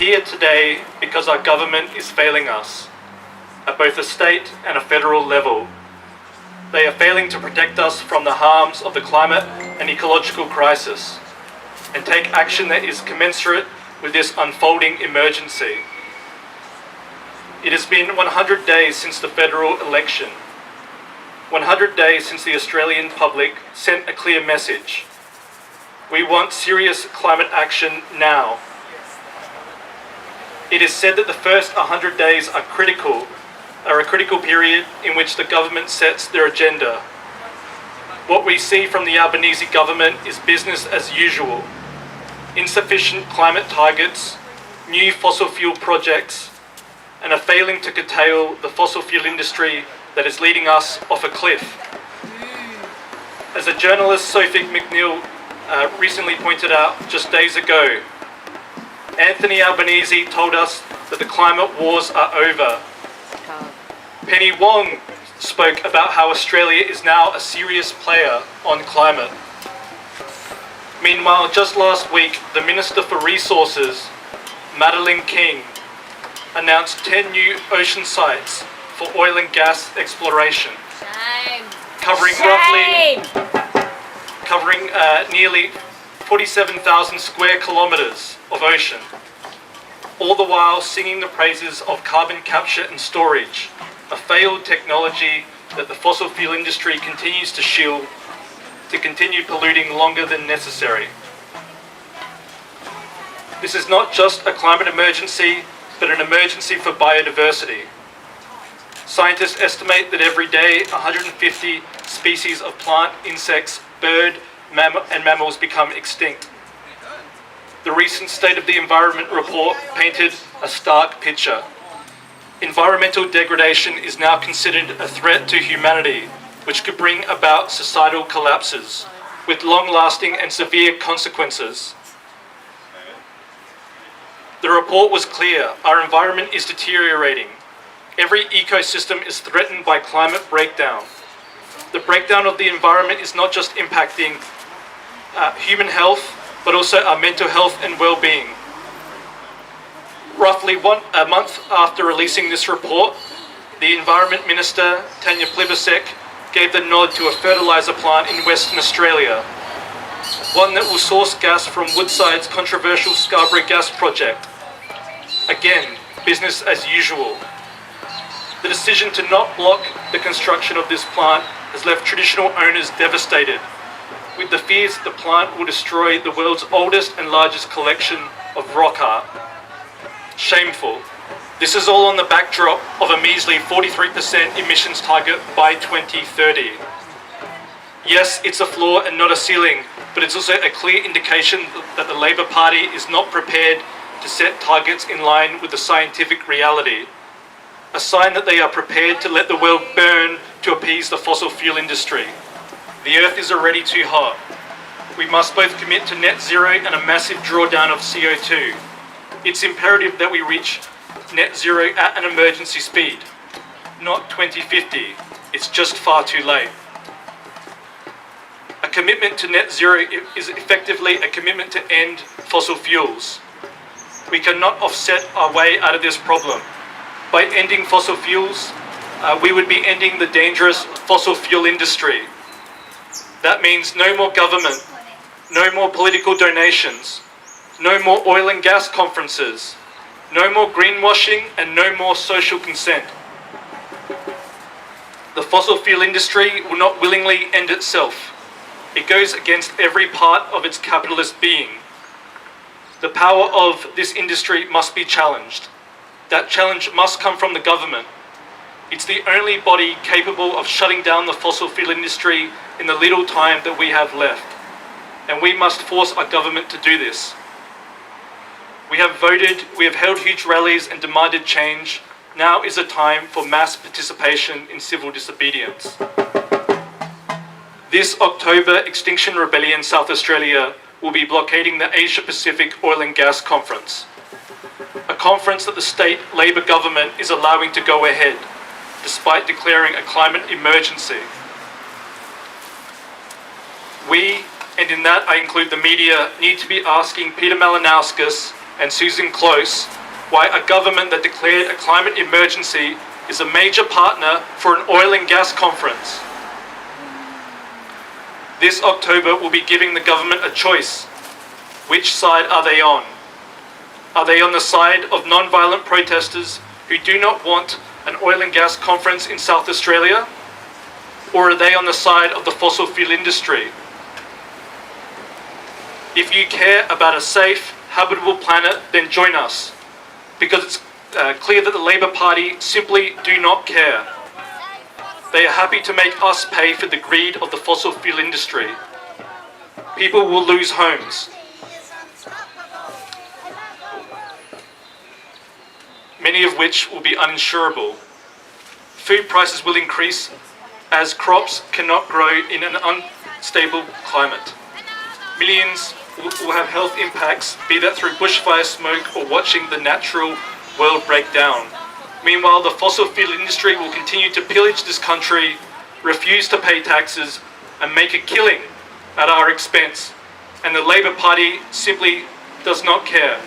here today because our government is failing us, at both a state and a federal level. They are failing to protect us from the harms of the climate and ecological crisis, and take action that is commensurate with this unfolding emergency. It has been 100 days since the federal election, 100 days since the Australian public sent a clear message. We want serious climate action now. It is said that the first 100 days are a critical period in which the government sets their agenda. What we see from the Albanese government is business as usual. Insufficient climate targets, new fossil fuel projects, and a failing to curtail the fossil fuel industry that is leading us off a cliff. As a journalist, Sophie McNeil, recently pointed out just days ago, Anthony Albanese told us that the climate wars are over. Penny Wong spoke about how Australia is now a serious player on climate. Meanwhile, just last week, the Minister for Resources, Madeleine King, announced 10 new ocean sites for oil and gas exploration, covering nearly 47,000 square kilometres of ocean, all the while singing the praises of carbon capture and storage, a failed technology that the fossil fuel industry continues to shield to continue polluting longer than necessary. This is not just a climate emergency, but an emergency for biodiversity. Scientists estimate that every day 150 species of plant, insects, bird, and mammals become extinct. The recent State of the Environment report painted a stark picture. Environmental degradation is now considered a threat to humanity, which could bring about societal collapses, with long-lasting and severe consequences. The report was clear: our environment is deteriorating. Every ecosystem is threatened by climate breakdown. The breakdown of the environment is not just impacting human health, but also our mental health and well-being. Roughly a month after releasing this report, the Environment Minister, Tanya Plibersek, gave the nod to a fertiliser plant in Western Australia, one that will source gas from Woodside's controversial Scarborough gas project. Again, business as usual. The decision to not block the construction of this plant has left traditional owners devastated, with the fears that the plant will destroy the world's oldest and largest collection of rock art. Shameful. This is all on the backdrop of a measly 43% emissions target by 2030. Yes, it's a floor and not a ceiling, but it's also a clear indication that the Labor Party is not prepared to set targets in line with the scientific reality. A sign that they are prepared to let the world burn to appease the fossil fuel industry. The earth is already too hot. We must both commit to net zero and a massive drawdown of CO2. It's imperative that we reach net zero at an emergency speed, not 2050. It's just far too late. A commitment to net zero is effectively a commitment to end fossil fuels. We cannot offset our way out of this problem. By ending fossil fuels, we would be ending the dangerous fossil fuel industry. That means no more government, no more political donations, no more oil and gas conferences, no more greenwashing, and no more social consent. The fossil fuel industry will not willingly end itself. It goes against every part of its capitalist being. The power of this industry must be challenged. That challenge must come from the government. It's the only body capable of shutting down the fossil fuel industry in the little time that we have left. And we must force our government to do this. We have voted, we have held huge rallies and demanded change. Now is a time for mass participation in civil disobedience. This October, Extinction Rebellion South Australia will be blockading the Asia Pacific Oil and Gas Conference, a conference that the state Labor government is allowing to go ahead, despite declaring a climate emergency. We, and in that I include the media, need to be asking Peter Malinauskas and Susan Close why a government that declared a climate emergency is a major partner for an oil and gas conference. This October we'll be giving the government a choice. Which side are they on? Are they on the side of non-violent protesters who do not want an oil and gas conference in South Australia? Or are they on the side of the fossil fuel industry? If you care about a safe, habitable planet, then join us, because it's clear that the Labor Party simply do not care. They are happy to make us pay for the greed of the fossil fuel industry. People will lose homes. Many of which will be uninsurable. Food prices will increase as crops cannot grow in an unstable climate. Millions will have health impacts, be that through bushfire smoke or watching the natural world break down. Meanwhile, the fossil fuel industry will continue to pillage this country, refuse to pay taxes, and make a killing at our expense. And the Labor Party simply does not care.